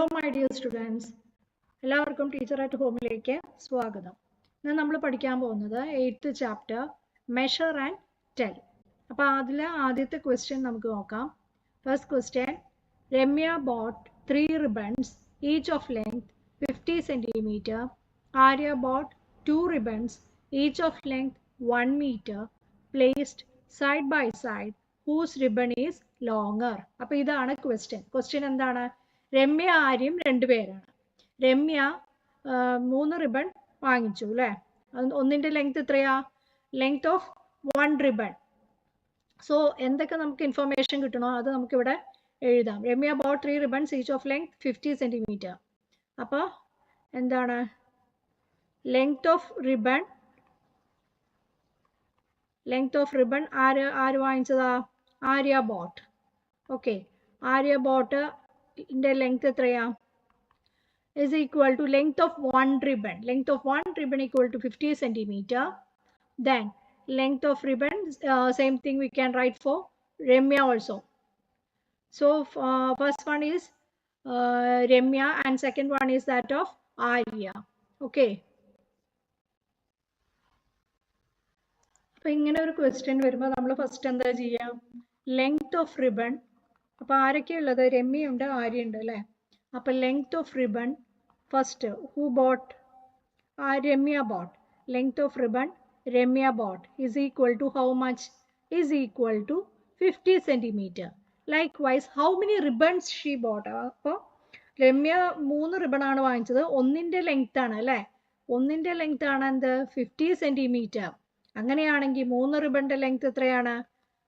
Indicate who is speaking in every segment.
Speaker 1: Hello my dear students. എല്ലാവർക്കും teacher at ഹോമിലേക്ക് സ്വാഗതം. ഇന്ന് നമ്മൾ പഠിക്കാൻ പോകുന്നത് 8th chapter measure and tell. അപ്പോൾ അതിലെ ആദ്യത്തെ ക്വസ്റ്റ്യൻ നമുക്ക് നോക്കാം. First question, Ramya bought 3 ribbons each of length 50 centimeter. Arya bought 2 ribbons each of length 1 meter placed side by side. Whose ribbon is longer? അപ്പോൾ ഇതാണ് ക്വസ്റ്റ്യൻ എന്താണ്? രമ്യ ആര്യം രണ്ടുപേരാണ്. രമ്യ 3 റിബൺ വാങ്ങിച്ചു അല്ലേ? ഒന്നിൻ്റെ ലെങ്ത് എത്രയാ? Length of 1 ribbon. സോ എന്തൊക്കെ നമുക്ക് ഇൻഫർമേഷൻ കിട്ടണോ അത് നമുക്കിവിടെ എഴുതാം. Ramya bought 3 ribbons each of length 50 centimetre. അപ്പോൾ എന്താണ് ലെങ്ത് ഓഫ് റിബൺ ആര് വാങ്ങിച്ചതാ? Arya bought. Okay, Arya bought length എത്രയാ? is equal to length of one ribbon. Length of one ribbon equal to 50 centimeter. Then length of ribbon, same thing we can write for Remya also. So first one is Remya and second one is that of Arya. Okay. അപ്പോൾ ഇങ്ങനെ ഒരു question വരുമ്പോൾ നമ്മൾ first എന്താ ചെയ്യുക? Length of ribbon. അപ്പോൾ ആരൊക്കെയുള്ളത്? രമ്യയുണ്ട്, ആര്യയുണ്ട് അല്ലേ? അപ്പോൾ length of ribbon first who bought? Ramya bought. Length of ribbon Ramya bought is equal to how much? Is equal to 50 centimetre. Likewise how many ribbons she bought? അപ്പോൾ രമ്യ 3 റിബണാണ് വാങ്ങിച്ചത്. ഒന്നിൻ്റെ ലെങ്ത് ആണ് അല്ലേ? ഒന്നിൻ്റെ ലെങ്ത് ആണ് എന്ത്? 50 സെൻറ്റിമീറ്റർ. അങ്ങനെയാണെങ്കിൽ 3 റിബണിൻ്റെ ലെങ്ത് എത്രയാണ്?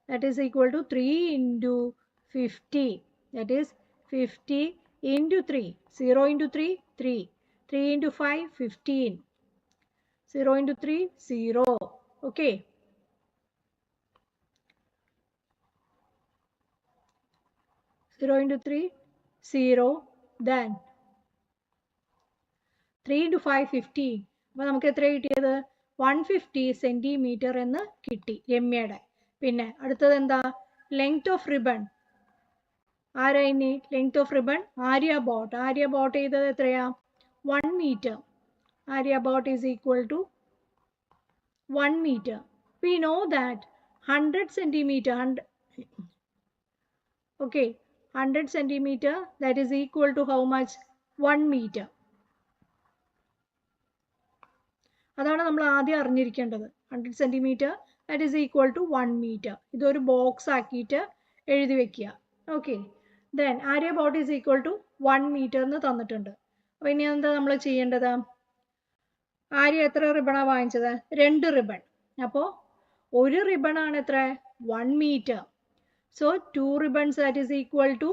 Speaker 1: That is equal to 3 into 50. That is 50 into 3. 0 into 3, 3. 3 into 5, 15. 0 into 3, 0. Okay. Zero into 3, 0. Then 3 into 5, 15. അപ്പോൾ നമുക്ക് എത്ര കിട്ടിയത്? 150 സെൻറ്റിമീറ്റർ എന്ന് കിട്ടി രമ്യയുടെ. പിന്നെ അടുത്തത് എന്താ? Length of ribbon. ആരാ ഇനി? Length of ribbon Arya bought. Arya bought ചെയ്തത് എത്രയാ? 1 metre. Arya bought is equal to 1 metre. We know that 100 centimetre. 100 centimetre that is equal to how much? 1 metre. അതാണ് നമ്മൾ ആദ്യം അറിഞ്ഞിരിക്കേണ്ടത്. 100 centimetre that is equal to 1 metre. ഇതൊരു box ആക്കിയിട്ട് എഴുതി വെക്കുക. Okay. Then Arya bought is equal to 1 metre എന്ന് തന്നിട്ടുണ്ട്. അപ്പോൾ ഇനി എന്താ നമ്മൾ ചെയ്യേണ്ടത്? ആര്യ എത്ര റിബണാണ് വാങ്ങിച്ചത്? 2 റിബൺ. അപ്പോൾ ഒരു റിബൺ ആണ് എത്ര? 1 metre. So 2 ribbons that is equal to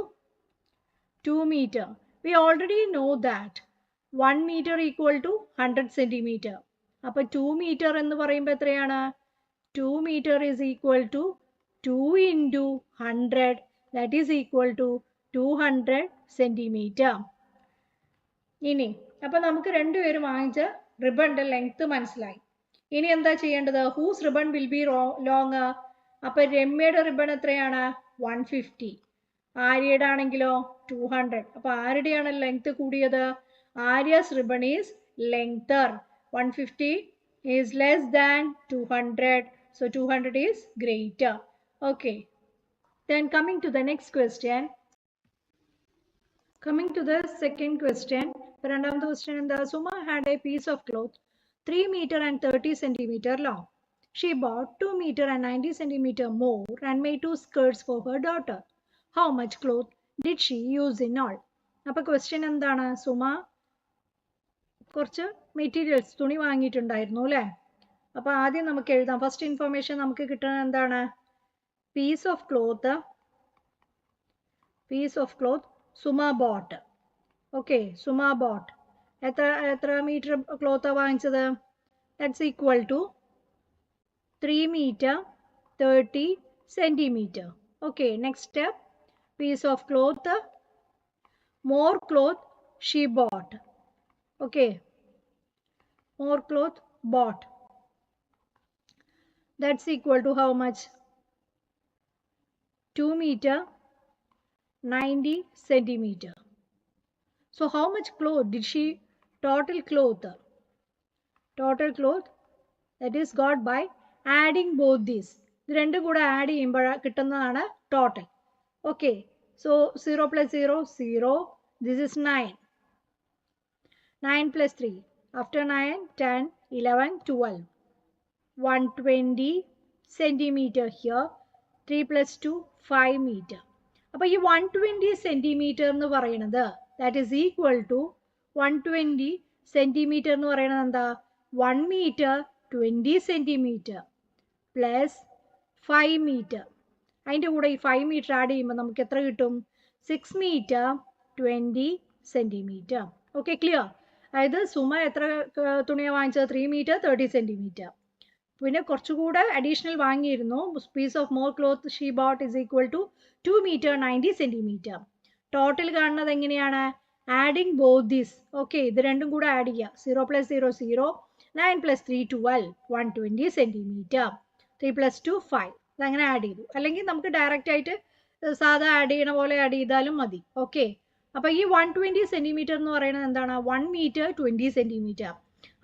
Speaker 1: 2 metre. We already know that 1 metre equal to 100 centimetre. അപ്പോൾ 2 മീറ്റർ എന്ന് പറയുമ്പോൾ എത്രയാണ്? 2 metre is equal to 2 into 100 that is equal to 200 centimetre. ഇനി അപ്പോൾ നമുക്ക് രണ്ടുപേരും വാങ്ങിച്ച റിബണിൻ്റെ ലെങ്ത് മനസ്സിലായി. ഇനി എന്താ ചെയ്യേണ്ടത്? Whose ribbon will be long? അപ്പോൾ രമ്യയുടെ റിബൺ എത്രയാണ്? 150. ആര്യയുടെ ആണെങ്കിലോ 200. അപ്പോൾ ആരുടെയാണ് ലെങ്ത് കൂടിയത്? Arya's ribbon is lengther. 150 is less than 200. So 200 is greater. Okay. Then coming to the next question. Coming to the second question. രണ്ടാമത്തെ question എന്താ? Suma had a piece of cloth 3 meter and 30 centimeter long. She bought 2 meter and 90 centimeter more and made 2 skirts for her daughter. How much cloth did she use in all? അപ്പോൾ question എന്താണ്? സുമ കുറച്ച് materials തുണി വാങ്ങിയിട്ടുണ്ടായിരുന്നു അല്ലേ? അപ്പോൾ ആദ്യം നമുക്ക് എഴുതാം. First information നമുക്ക് കിട്ടുന്നത് എന്താണ്? Piece of cloth Suma bought. Okay, Suma bought എത്ര മീറ്റർ ക്ലോത്താണ് വാങ്ങിച്ചത്? That's equal to 3 meter 30 centimeter. Okay, next step piece of cloth more cloth she bought. Okay, more cloth bought. That's equal to how much? 2 meter 90 centimeter. So how much cloth did she, total cloth that is got by adding both these. The രണ്ടും കൂടെ add ചെയ്യുമ്പോൾ കിട്ടുന്നതാണ് total. Okay, so 0 plus 0, 0. This is 9. 9 plus 3. After 9, 10, 11, 12. 120 centimeter here. 3 plus 2, 5 meter. അപ്പോൾ ഈ 120 centimetre എന്ന് പറയുന്നത് that is equal to 120 centimetre എന്ന് പറയുന്നത് എന്താ 1 മീറ്റർ 20 സെൻറ്റിമീറ്റർ പ്ലസ് 5 മീറ്റർ. അതിൻ്റെ കൂടെ ഈ 5 മീറ്റർ ആഡ് ചെയ്യുമ്പോൾ നമുക്ക് എത്ര കിട്ടും 6 മീറ്റർ 20 സെൻറ്റിമീറ്റർ. Okay, clear? അതായത് സുമ എത്ര തുണിയാണ് വാങ്ങിച്ചത് 3 മീറ്റർ 30 സെൻറ്റിമീറ്റർ. പിന്നെ കുറച്ചുകൂടെ അഡീഷണൽ വാങ്ങിയിരുന്നു. Piece of more cloth she bought is equal to 2 metre 90 centimetre. Total കാണുന്നത് എങ്ങനെയാണ് ആഡിങ് ബോത്ത് ദിസ്. ഓക്കെ, ഇത് രണ്ടും കൂടെ ആഡ് ചെയ്യുക. 0 plus 0, 0. 9 plus 3, 12. 120 സെൻറ്റിമീറ്റർ. 3 plus 2, 5. അതങ്ങനെ ആഡ് ചെയ്തു. അല്ലെങ്കിൽ നമുക്ക് ഡയറക്റ്റ് ആയിട്ട് സാധാ ആഡ് ചെയ്യണ പോലെ ആഡ് ചെയ്താലും മതി. ഓക്കെ, അപ്പോൾ ഈ 120 സെൻറ്റിമീറ്റർ എന്ന് പറയുന്നത് എന്താണ് 1 മീറ്റർ 20 സെൻറ്റിമീറ്റർ.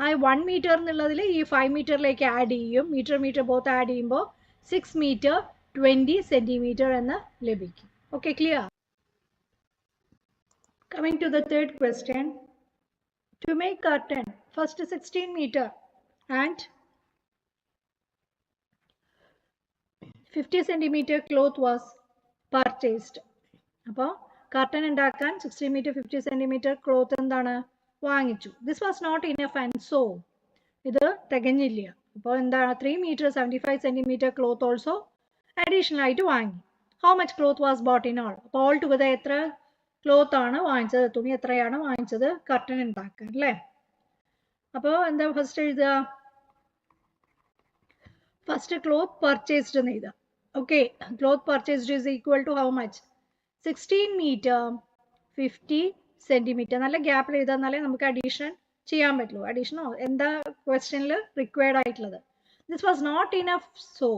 Speaker 1: ആ 1 മീറ്റർ എന്നുള്ളതിൽ ഈ 5 മീറ്ററിലേക്ക് ആഡ് ചെയ്യും. മീറ്റർ ബോത്ത് ആഡ് ചെയ്യുമ്പോൾ 6 മീറ്റർ 20 സെൻറ്റിമീറ്റർ എന്ന് ലഭിക്കും. Okay, clear? Coming to the third question. To make curtain, first 16 meter and 50 centimeter cloth was purchased. അപ്പോൾ കർട്ടൻ ഉണ്ടാക്കാൻ 16 മീറ്റർ 50 സെൻറ്റിമീറ്റർ ക്ലോത്ത് എന്താണ് വാങ്ങിച്ചു. This was not enough and so ഇത് തികഞ്ഞില്ല. അപ്പോൾ എന്താണ് 3 metre 75 centimetre cloth also additional ആയിട്ട് വാങ്ങി. How much cloth was bought in all? അപ്പോൾ ഓൾ ടുഗദർ എത്ര ക്ലോത്ത് ആണ് വാങ്ങിച്ചത്, തുണി എത്രയാണ് വാങ്ങിച്ചത് കർട്ടൻ ഉണ്ടാക്കാൻ അല്ലേ? അപ്പോൾ എന്താ ഫസ്റ്റ് എഴുതുക, ഫസ്റ്റ് ക്ലോത്ത് പർച്ചേസ്ഡ് എന്ന് എഴുതുക. Okay, cloth purchased is equal to how much 16 metre 50 centimetre. നല്ല ഗ്യാപ്പിൽ എഴുതാന്നാലേ നമുക്ക് അഡീഷൻ ചെയ്യാൻ പറ്റുള്ളൂ. അഡീഷനോ എന്താ ക്വസ്റ്റ്യനിൽ റിക്വയർഡ് ആയിട്ടുള്ളത്. This was not enough so,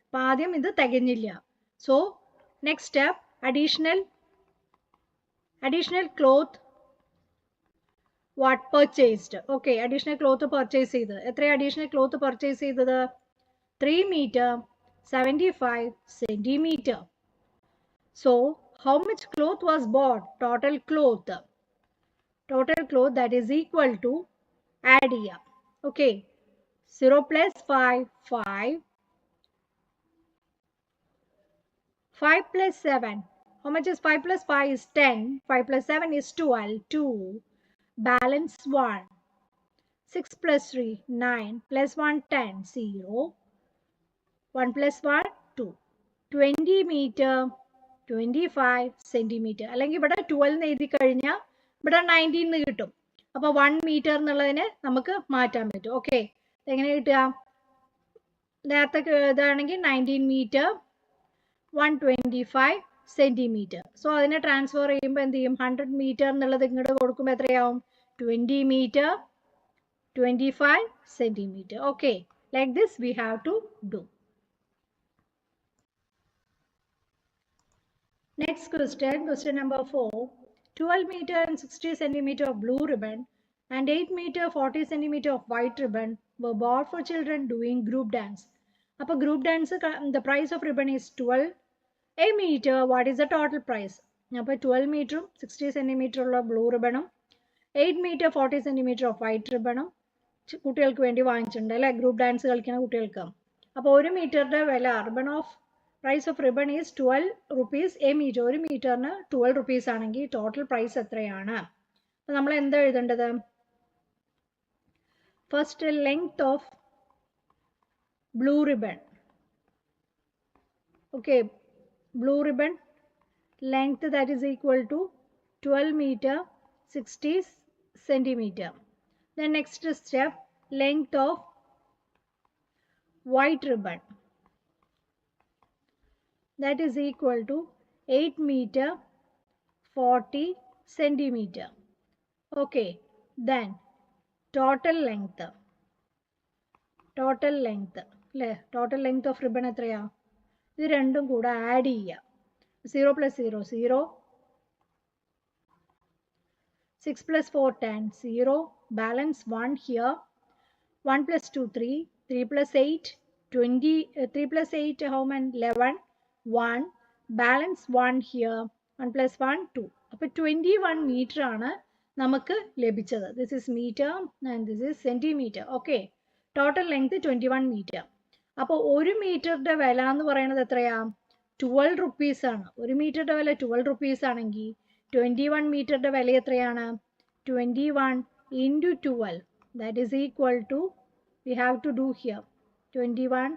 Speaker 1: അപ്പം ആദ്യം ഇത് തികഞ്ഞില്ല. So next step additional cloth what purchased. Okay, additional cloth purchase ചെയ്തത് എത്ര additional cloth purchase ചെയ്തത് 3 meter 75 centimeter. So how much cloth was bought? Total cloth that is equal to add here. Okay, 0 plus 5, 5. 5 plus 7. How much is 5 plus 5 is 10. 5 plus 7 is 12. 2. Balance 1. 6 plus 3, 9. Plus 1, 10. 0. 1 plus 1, 2. 20 meter 25 centimeter. അല്ലെങ്കിൽ ഇവിടെ 12 എഴുതി കഴിഞ്ഞാൽ ഇവിടെ 19 കിട്ടും. അപ്പോൾ 1 metre എന്നുള്ളതിന് നമുക്ക് മാറ്റാൻ പറ്റും. ഓക്കെ, എങ്ങനെ കിട്ടുക? നേരത്തെ ഇതാണെങ്കിൽ 19 മീറ്റർ 125 സെൻറ്റിമീറ്റർ. സോ അതിനെ ട്രാൻസ്ഫർ ചെയ്യുമ്പോൾ എന്ത് ചെയ്യും 100 മീറ്റർ എന്നുള്ളത് ഇങ്ങോട്ട് കൊടുക്കുമ്പോൾ എത്രയാവും 20 metre 25 centimetre. Okay, like this we have to do. Next question number 4. 12 meter and 60 centimeter of blue ribbon and 8 meter 40 centimeter of white ribbon were bought for children doing group dance. അപ്പോൾ group dance the price of ribbon is 12 a meter. What is the total price? അപ്പോൾ 12 മീറ്ററും 60 centimetre ഉള്ള blue റിബണും 8 metre 40 centimetre of white റിബണും കുട്ടികൾക്ക് വേണ്ടി വാങ്ങിച്ചിട്ടുണ്ട് അല്ലേ, ഗ്രൂപ്പ് ഡാൻസ് കളിക്കുന്ന കുട്ടികൾക്ക്. അപ്പോൾ 1 മീറ്ററിൻ്റെ വില ribbon of price of ribbon is 12 rupees a metre. 1 മീറ്ററിന് 12 റുപ്പീസ് ആണെങ്കിൽ ടോട്ടൽ പ്രൈസ് എത്രയാണ്? അപ്പോൾ നമ്മൾ എന്താ എഴുതേണ്ടത്? First length of blue ribbon. Okay, blue ribbon length that is equal to 12 meter 60 centimeter. The next step, length of white ribbon that is equal to 8 meter 40 centimeter. Okay, then total length അല്ലേ, total length of ribbon എത്രയാ? ഇത് രണ്ടും കൂടെ add ചെയ്യുക. 0 plus 0, 0. 6 plus 4, 10, 0. Balance 1 here. 1 plus 2, 3. 3 plus 8, 20. 3 plus 8, how many? 11. 1. Balance 1 here. 1 plus 1, 2. അപ്പോൾ 21 meter ആണ് നമുക്ക് ലഭിച്ചത്. This is meter and this is centimeter. Okay. Total length 21 meter. അപ്പോൾ 1 മീറ്ററിന്റെ വില എന്ന് പറയുന്നത് എത്രയാ? 12 rupees ആണ്. 1 മീറ്ററിന്റെ വില 12 rupees ആണെങ്കിൽ 21 മീറ്ററിന്റെ വില എത്രയാണ്? 21 into 12. That is equal to, we have to do here, 21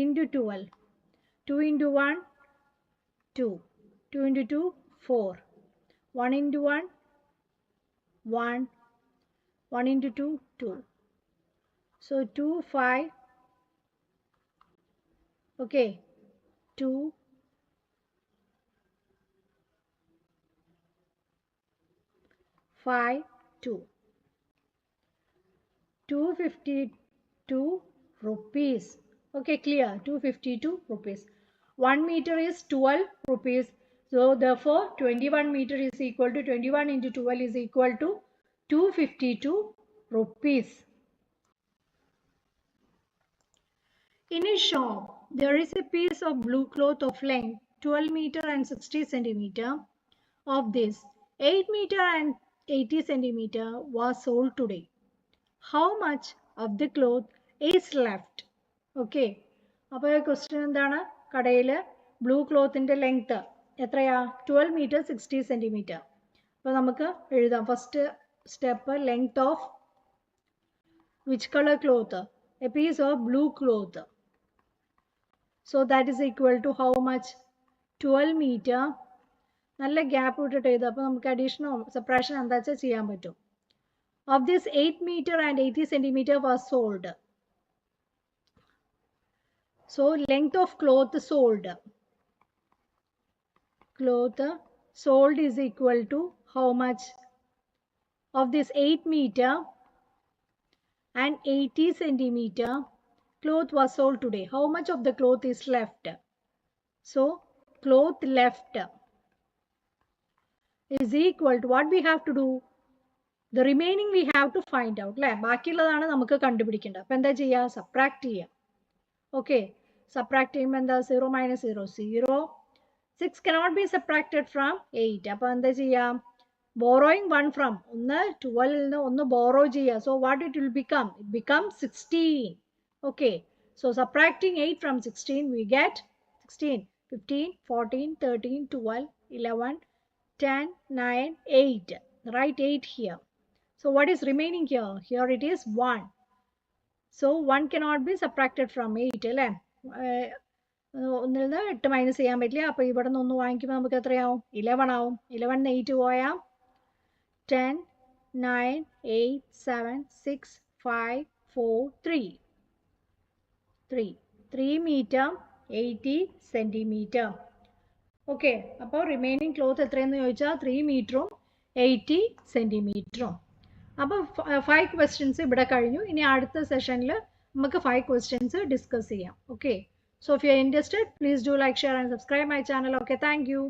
Speaker 1: into 12. 2 into 1, 2. 2 into 2, 4. 1 into 1, 1. 1 into 2, 2. So 2, 5. Okay. 2. 5, 2. 252 rupees. Okay, clear. 252 rupees. 1 meter is 12 rupees. So therefore 21 meter is equal to 21 into 12 is equal to 252 rupees. In a shop, there is a piece of blue cloth of length 12 meter and 60 centimeter. Of this, 8 meter and 80 centimeter was sold today. How much of the cloth is left? Okay. അപ്പോൾ question എന്താണ്? കടയിൽ blue ക്ലോത്തിൻ്റെ length എത്രയാ? 12 meter 60 centimeter. അപ്പോൾ നമുക്ക് എഴുതാം. First step, length of which colour cloth? A piece of blue cloth. So that is equal to how much? 12 meter. നല്ല gap വിട്ടിട്ട് എഴുതുക. അപ്പോൾ നമുക്ക് അഡീഷനോ സബ്ട്രാക്ഷൻ എന്താ വെച്ചാൽ ചെയ്യാൻ പറ്റും. Of this 8 meter and 80 centimeter was sold. So length of cloth sold. Cloth sold is equal to how much? Of this 8 meter and 80 centimeter cloth was sold today. How much of the cloth is left? So cloth left is equal to what we have to do? The remaining we have to find out. അല്ലേ? ബാക്കിയുള്ളതാണ് നമുക്ക് കണ്ടുപിടിക്കേണ്ടത്. അപ്പോൾ എന്താ ചെയ്യുക? Subtract ചെയ്യുക. Okay. Subtract ചെയ്യുമ്പോൾ എന്താ? 0 minus 0, 0. 6 cannot be subtracted from 8. അപ്പോൾ എന്താ ചെയ്യുക? Borrowing 1 from. ഒന്ന് 12 നിന്ന് ഒന്ന് borrow ചെയ്യുക. So what it will become? It becomes 16. Okay. So subtracting 8 from 16, we get 16, 15, 14, 13, 12, 11, 10, 9, 8. Write 8 here. So what is remaining here? Here it is 1. So 1 cannot be subtracted from 8. അല്ലേ? ഒന്നിൽ നിന്ന് 8 minus ചെയ്യാൻ പറ്റില്ല. അപ്പോൾ ഇവിടെ നിന്ന് ഒന്ന് വാങ്ങിക്കുമ്പോൾ നമുക്ക് എത്രയാവും? 11 ആവും. 11 8 പോയാൽ 10, 9, 8, 7, 6, 5, 4, 3. 3 meter 80 centimeter. ഓക്കെ. അപ്പോൾ റിമൈനിങ് ക്ലോത്ത് എത്രയെന്ന് ചോദിച്ചാൽ 3 മീറ്ററും 80 സെൻറ്റിമീറ്ററും. അപ്പോൾ 5 questions ഇവിടെ കഴിഞ്ഞു. ഇനി അടുത്ത സെഷനിൽ നമുക്ക് 5 questions ഡിസ്കസ് ചെയ്യാം. Okay. So if you are interested, please do like, share and subscribe my channel. Okay, thank you.